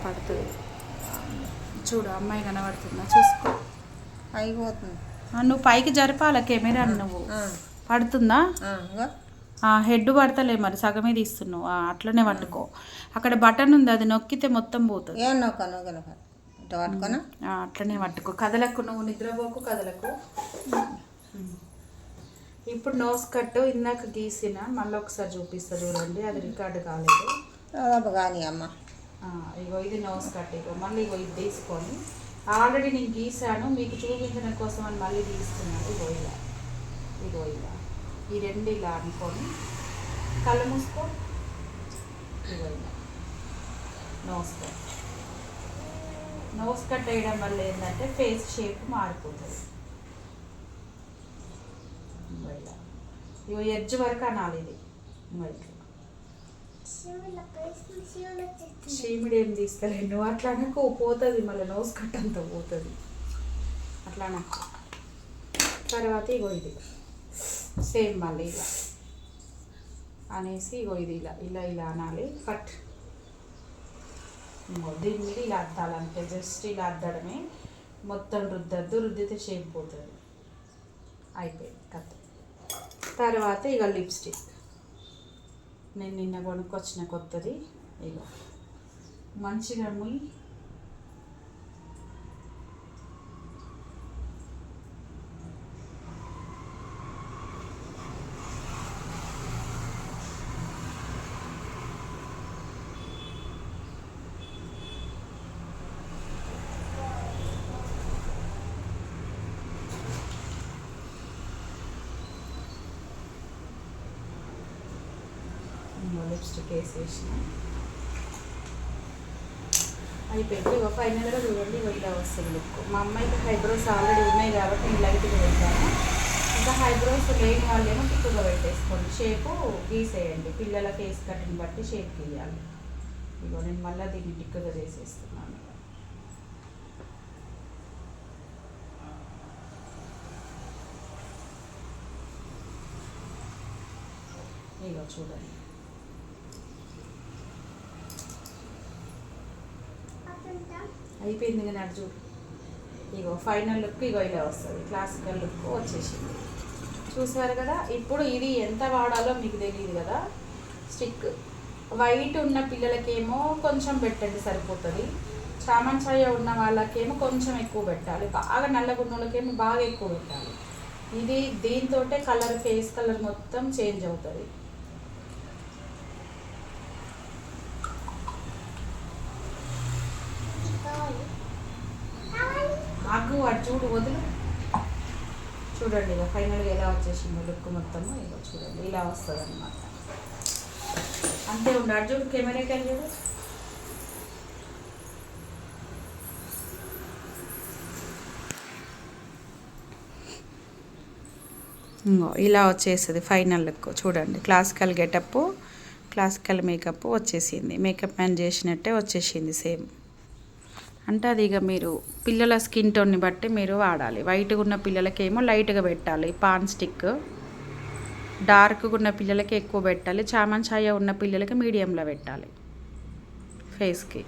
పడుతుంది. చూడు అమ్మాయి కనబడుతుందా, చూసుకో. అయిపోతుంది. నువ్వు పైకి జరపాల కెమెరా. నువ్వు పడుతుందా? హెడ్ పడతలే మరి, సగమే తీస్తున్నావు. అట్లనే పట్టుకో. అక్కడ బటన్ ఉంది, అది నొక్కితే మొత్తం పోతుంది. అట్లనే పట్టుకో, కదలకు. నువ్వు నిద్రపోకు, కదలకు. ఇప్పుడు నోస్ కట్ ఇందాక గీసిన మళ్ళీ ఒకసారి చూపిస్తా చూడండి, అది రికార్డు కాలేదు కానీ అమ్మ. ఇగో ఇది నోస్ కట్. ఇగో మళ్ళీ ఇగో ఇది తీసుకొని ఆల్రెడీ నేను గీసాను, మీకు చూపించడం కోసం అని మళ్ళీ గీస్తున్నాను. ఇగో ఇలా, ఇగో ఇలా, ఈ రెండు ఇలా అనుకొని కళ్ళు మూసుకో. ఇగో ఇలా నోస్ కట్. నోస్ కట్ వేయడం వల్ల ఏంటంటే ఫేస్ షేప్ మారిపోతుంది. ఇలా ఇగో ఎడ్జ్ వరకు అనాలి ఇది. చీమిడి ఏం తీస్తలేదు నువ్వు. అట్లా అనకు, పోతుంది మళ్ళీ నోస్ కట్ అంతా పోతుంది. అట్లా అనకు. తర్వాత ఇగో ఇది సేమ్ మళ్ళీ ఇలా అనేసి ఇగో ఇది ఇలా ఇలా ఇలా అనాలి. కట్. దీని మీద ఇలా అద్దాలంటే జస్ట్ ఇలా అద్దడమే, మొత్తం రుద్దద్దు. రుద్దితే షేప్ పోతుంది. అయిపోయింది కథ. తర్వాత ఇక లిప్స్టిక్ నేను నిన్న కొనుక్కొచ్చిన కొత్తది. ఇక మంచిగా ముయ్యి. లిప్స్టిక్ వేసేసిన అయిపోయింది. ఇక ఫైనల్గా చూడండి, ఇక ఇలా వస్తుంది లుక్. మా అమ్మాయికి హైబ్రోస్ ఆల్రెడీ ఉన్నాయి కాబట్టి నేను లైట్గా పెట్టాను. ఇంకా హైబ్రోస్ లేని వాళ్ళేమో తిక్కుగా పెట్టేసుకోండి. షేపు గీసేయండి, పిల్లల ఫేస్ కటింగ్ బట్టి షేప్ గీయాలి. ఇగో నేను మళ్ళీ దీన్ని టిక్కుగా చేసేస్తున్నాను. ఇగో చూడండి, అయిపోయింది కానీ అటు చూడు. ఇగో ఫైనల్ లుక్ ఇగో ఇలా వస్తుంది. క్లాసికల్ లుక్ వచ్చేసింది, చూసారు కదా. ఇప్పుడు ఇది ఎంత వాడాలో మీకు తెలియదు కదా. స్టిక్ వైట్ ఉన్న పిల్లలకేమో కొంచెం పెట్టండి సరిపోతుంది. చామన్ ఛాయ ఉన్న వాళ్ళకేమో కొంచెం ఎక్కువ పెట్టాలి. బాగా నల్లగున్న వాళ్ళకేమో బాగా ఎక్కువ పెట్టాలి. ఇది దీంతో కలర్, ఫేస్ కలర్ మొత్తం చేంజ్ అవుతుంది. ఆగు, అటు చూడు, వదులు. చూడండి ఇక ఫైనల్గా ఎలా వచ్చేసిందో లుక్ మొత్తము. ఇక చూడండి ఇలా వస్తుంది అన్నమాట. అంతే ఉండు. అటు చూడు, కెమెరాకి వెళ్ళి చూడు. ఇలా వచ్చేస్తుంది ఫైనల్ లుక్. చూడండి, క్లాసికల్ గెటప్, క్లాసికల్ మేకప్ వచ్చేసింది. మేకప్ మ్యాన్ చేసినట్టే వచ్చేసింది సేమ్. అంటే అది ఇక మీరు పిల్లల స్కిన్ టోన్ని బట్టి మీరు వాడాలి. వైట్గా ఉన్న పిల్లలకేమో లైట్గా పెట్టాలి పాన్ స్టిక్, డార్క్గా ఉన్న పిల్లలకి ఎక్కువ పెట్టాలి, చామన్ ఛాయ ఉన్న పిల్లలకి మీడియంలో పెట్టాలి ఫేస్కి.